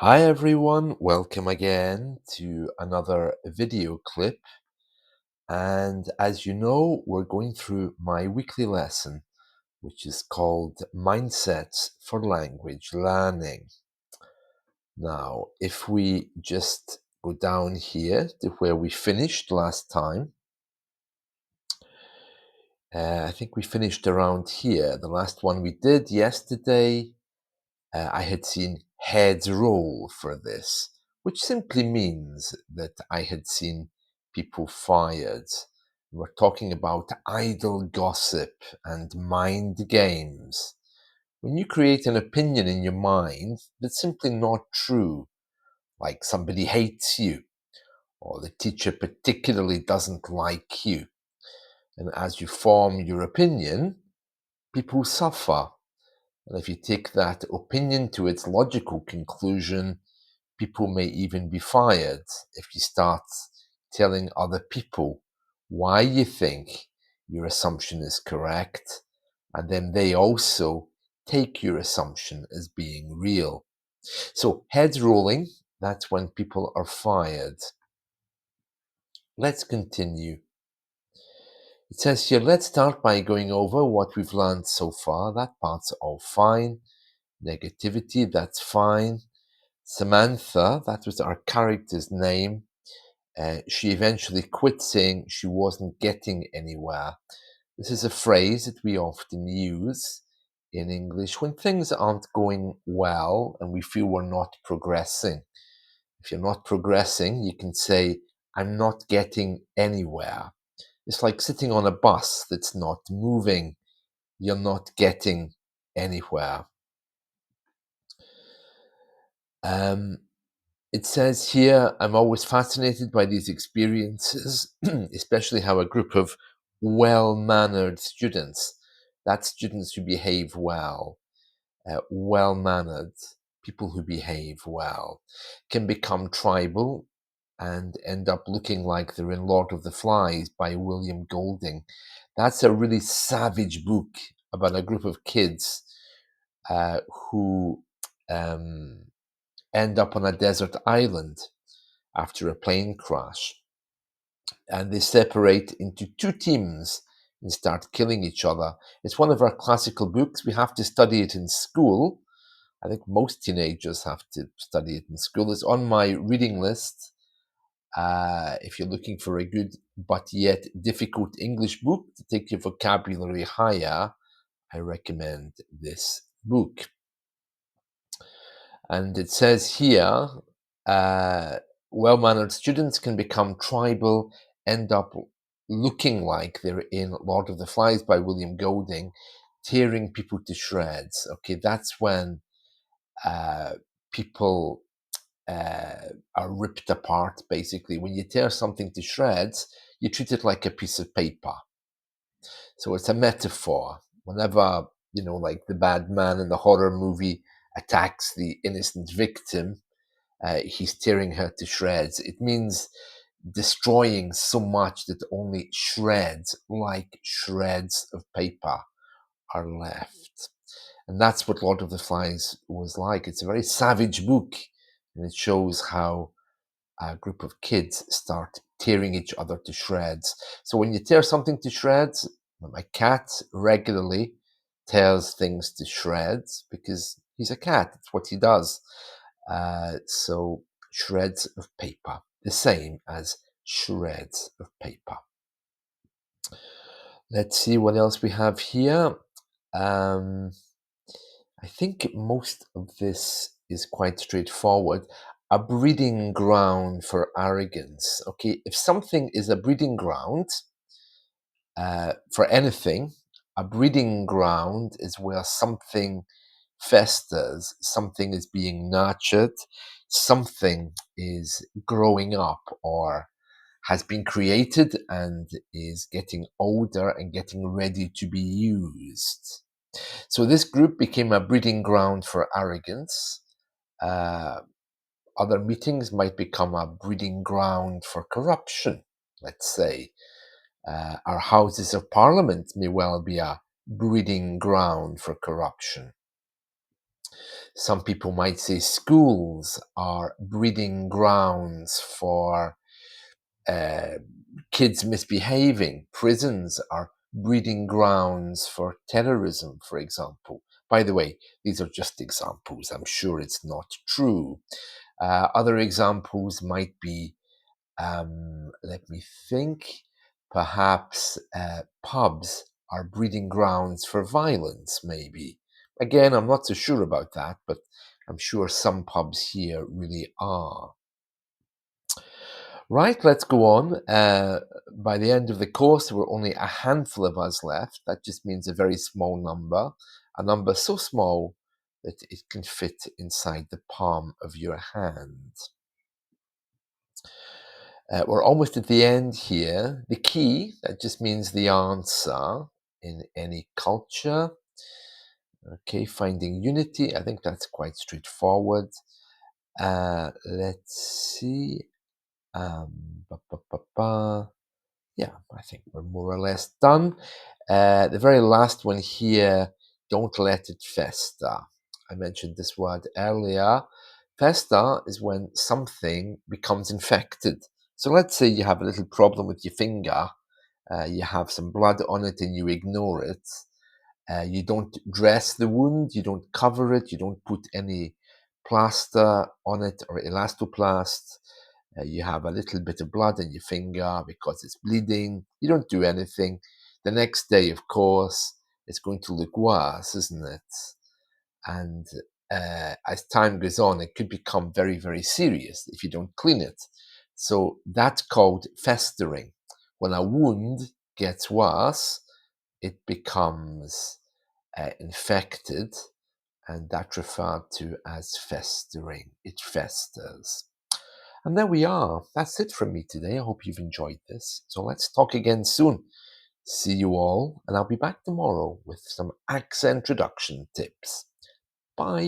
Hi everyone, welcome again to another video clip. And as you know, we're going through my weekly lesson, which is called Mindsets for Language Learning. Now, if we just go down here to where we finished last time, I think we finished around here. The last one we did yesterday, I had seen heads roll for this, which simply means that I had seen people fired. We're talking about idle gossip and mind games. When you create an opinion in your mind that's simply not true, like somebody hates you, or the teacher particularly doesn't like you, and as you form your opinion, people suffer. And if you take that opinion to its logical conclusion, people may even be fired if you start telling other people why you think your assumption is correct, and then they also take your assumption as being real. So, heads rolling, that's when people are fired. Let's continue. It says here, let's start by going over what we've learned so far. That part's all fine. Negativity, that's fine. Samantha, that was our character's name. She eventually quit saying she wasn't getting anywhere. This is a phrase that we often use in English when things aren't going well and we feel we're not progressing. If you're not progressing, you can say, I'm not getting anywhere. It's like sitting on a bus that's not moving. You're not getting anywhere. Um, It says here, I'm always fascinated by these experiences, especially how a group of well-mannered students, that's students who behave well, well-mannered people who behave well, can become tribal and end up looking like they're in Lord of the Flies by William Golding. That's a really savage book about a group of kids who um, end up on a desert island after a plane crash. And they separate into two teams and start killing each other. It's one of our classical books. We have to study it in school. I think most teenagers have to study it in school. It's on my reading list. If you're looking for a good but yet difficult English book to take your vocabulary higher, I recommend this book. And it says here, uh, well-mannered students can become tribal, end up looking like they're in Lord of the Flies by William Golding, tearing people to shreds. Okay, that's when uh, people are ripped apart, basically. When you tear something to shreds, you treat it like a piece of paper. So it's a metaphor. Whenever, like the bad man in the horror movie attacks the innocent victim, he's tearing her to shreds. It means destroying so much that only shreds, like shreds of paper, are left. And that's what Lord of the Flies was like. It's a very savage book, and it shows how a group of kids start tearing each other to shreds. So when you tear something to shreds, my cat regularly tears things to shreds because he's a cat. It's what he does. So shreds of paper, the same as shreds of paper. Let's see what else we have here. Um, I think most of this is quite straightforward. A breeding ground for arrogance. Okay, if something is a breeding ground for anything, a breeding ground is where something festers, something is being nurtured, something is growing up or has been created and is getting older and getting ready to be used. So this group became a breeding ground for arrogance. Uh, Other meetings might become a breeding ground for corruption, let's say. Our houses of parliament may well be a breeding ground for corruption. Some people might say schools are breeding grounds for uh, kids misbehaving. Prisons are breeding grounds for terrorism, for example. By the way, these are just examples. I'm sure it's not true. Other examples might be, let me think, perhaps pubs are breeding grounds for violence, maybe. Again, I'm not so sure about that, but I'm sure some pubs here really are. Right, let's go on. By the end of the course, there were only a handful of us left. That just means a very small number, a number so small that it can fit inside the palm of your hand. We're almost at the end here. The key, that just means the answer in any culture. Okay, finding unity, I think that's quite straightforward. Let's see. Ba, ba, ba, ba. Yeah, I think we're more or less done. The very last one here, don't let it fester. I mentioned this word earlier. Fester is when something becomes infected. So let's say you have a little problem with your finger, you have some blood on it and you ignore it. You don't dress the wound, you don't cover it, you don't put any plaster on it or elastoplast. You have a little bit of blood in your finger because it's bleeding. You don't do anything. The next day, of course, it's going to look worse, isn't it? And as time goes on, it could become very, very serious if you don't clean it. So that's called festering. When a wound gets worse, it becomes infected, and that's referred to as festering. It festers. And there we are. That's it from me today. I hope you've enjoyed this. So let's talk again soon. See you all, and I'll be back tomorrow with some accent reduction tips. Bye.